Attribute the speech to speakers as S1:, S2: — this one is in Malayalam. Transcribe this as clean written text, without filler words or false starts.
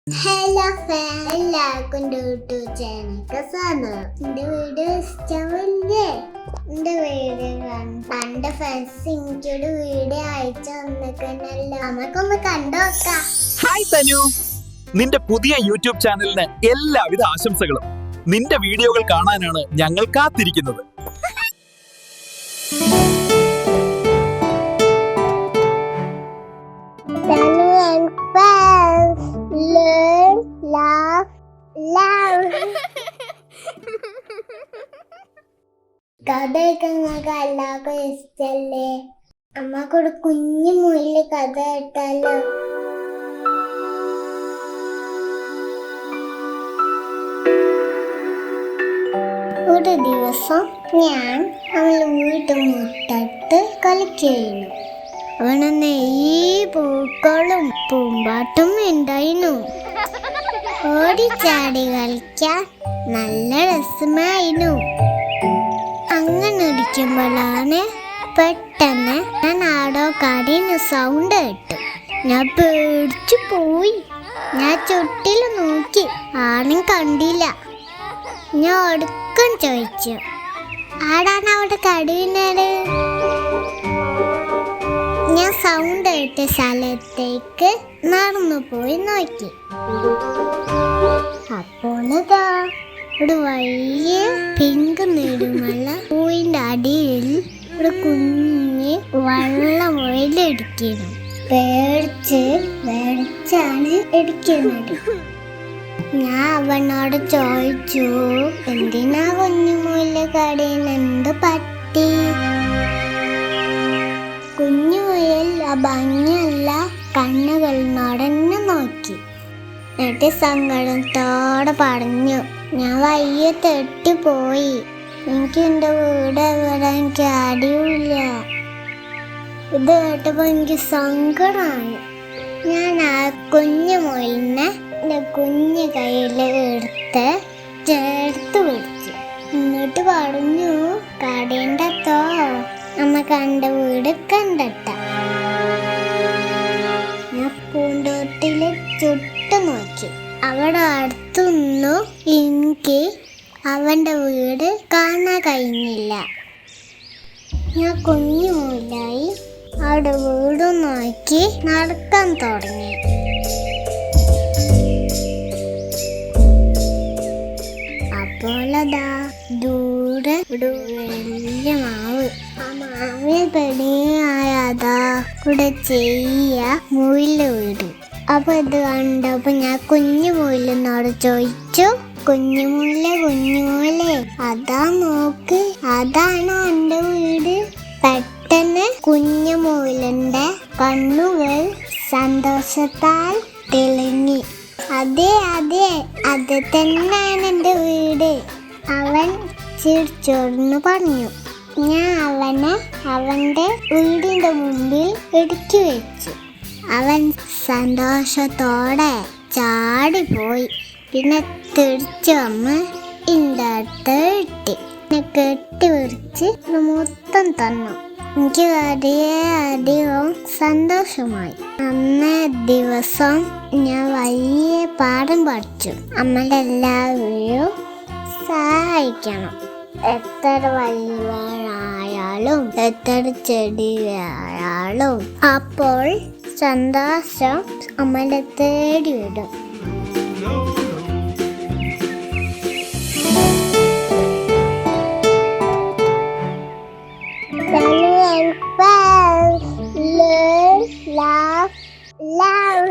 S1: ഹലോ എല്ലാവർക്കും യൂട്യൂബ് ചാനലിലേക്ക് സ്വാഗതം. എന്റെ വീഡിയോ ഇഷ്ടമല്ലേ? എന്റെ വീഡിയോ പണ്ട് ഫ്രണ്ട്സ് എനിക്കൊരു വീഡിയോ അയച്ചു തന്നിട്ടുണ്ടല്ലോ, നമുക്കൊന്ന് കണ്ടുനോക്കാം.
S2: ഹായ് തനു, നിന്റെ പുതിയ യൂട്യൂബ് ചാനലിന് എല്ലാവിധ ആശംസകളും. നിന്റെ വീഡിയോകൾ കാണാനാണ് ഞങ്ങൾ കാത്തിരിക്കുന്നത്.
S1: Learn, laugh, love. കഥയൊക്കെ നിങ്ങൾക്ക് എല്ലാവർക്കും ഇഷ്ടല്ലേ? അമ്മക്കൊരു കുഞ്ഞു മുയില് കഥ കേട്ടാലോ? ഒരു ദിവസം ഞാൻ അവളുടെ വീട്ടുമുറ്റത്ത് കളിക്കുന്നു. അവന് നെയ്യ് പൂക്കളും പൂമ്പാട്ടും ഉണ്ടായിരുന്നു. ഓടിച്ചാടി കളിക്കാൻ നല്ല രസമായിരുന്നു. അങ്ങനെ ഇരിക്കുമ്പോഴാണ് പെട്ടെന്ന് ഞാൻ ആടോ കരയുന്ന സൗണ്ട് കേട്ടു. ഞാൻ പേടിച്ചു പോയി. ഞാൻ ചുറ്റിൽ നോക്കി, ആരും കണ്ടില്ല. ഞാൻ ഒടുക്കം ചോദിച്ചു, ആടാണ് അവിടെ കരയുന്നത്? ഞാൻ സൗണ്ട് കേട്ട സ്ഥലത്തേക്ക് നടന്നു പോയി നോക്കി. അപ്പോഴതാ ഒരു വലിയ പിങ്ക് നെടുമുള്ള പൂവിന്റെ അടിയിൽ ഒരു കുഞ്ഞ് വെള്ളമുയൽ ഇടിക്കുന്നു. പേടിച്ചാണ് ഇടിക്കുന്നത്. ഞാൻ അവനോട് ചോദിച്ചു, എന്തിനാ കുഞ്ഞുമുയൽ കരയുന്നത്? എന്ത് പറ്റി? കുഞ്ഞുമുയൽ ഭംഗിയുള്ള കണ്ണുകൾ നടന്നു നോക്കി. എന്നിട്ട് സങ്കടത്തോടെ പറഞ്ഞു, ഞാൻ വയ്യ തെറ്റിപ്പോയി. എനിക്ക് എൻ്റെ വീട് എവിടെ എനിക്ക് അറിയില്ല. ഇത് കേട്ടപ്പോൾ എനിക്ക് സങ്കടമായി. ഞാൻ ആ കുഞ്ഞുമുയലിനെ എൻ്റെ കുഞ്ഞു കയ്യിൽ എടുത്ത് ചേർത്ത് പിടിച്ചു. എന്നിട്ട് പറഞ്ഞു, കടേണ്ടത്തോ, അമ്മ കണ്ട വീട് കണ്ടട്ട. ഞാൻ പൂന്തോട്ടില് ചുട്ടു നോക്കി. അവിടെ അടുത്തൊന്നും എനിക്ക് അവന്റെ വീട് കാണാൻ കഴിഞ്ഞില്ല. ഞാൻ കുഞ്ഞുമുയിലായി അവിടെ വീട് നോക്കി നടക്കാൻ തുടങ്ങി. അപ്പോളതാ ദൂരെ ഒരു വലിയ മാവ്. ആ മാവിന് പെടിയായതാ കൂടെ ചെയ്യ മുയില് വീട്. അപ്പൊ ഇത് കണ്ടപ്പോ ഞാൻ കുഞ്ഞുമുയിലിനോട് ചോദിച്ചു, കുഞ്ഞുമുയിലെ അതാ നോക്ക്, അതാണ് എന്റെ വീട്. പെട്ടെന്ന് കുഞ്ഞുമുയിലിന്റെ കണ്ണുകൾ സന്തോഷത്താൽ തെളിഞ്ഞി. അതെ അത് തന്നെയാണ് എൻ്റെ വീട്, അവൻ ചിരിച്ചോർന്നു പറഞ്ഞു. ഞാൻ അവനെ അവന്റെ വീടിന്റെ മുമ്പിൽ ഇടുക്കി വെച്ചു. അവൻ സന്തോഷത്തോടെ ചാടിപ്പോയി. പിന്നെ തിരിച്ചു വന്ന് എൻ്റെ അടുത്ത് ഇട്ടി എന്നെ കെട്ടി വിരിച്ച് മൊത്തം തന്നു. എനിക്ക് വളരെയധികം സന്തോഷമായി. അന്നേ ദിവസം ഞാൻ വലിയ പാഠം പഠിച്ചു. നമ്മളെല്ലാവരും സഹായിക്കണം. എത്ര വലിയവരായാലും എത്ര ചെടിയായാലും അപ്പോൾ സന്തോഷം നമ്മളെ തേടി വിടും. Learn, laugh, love.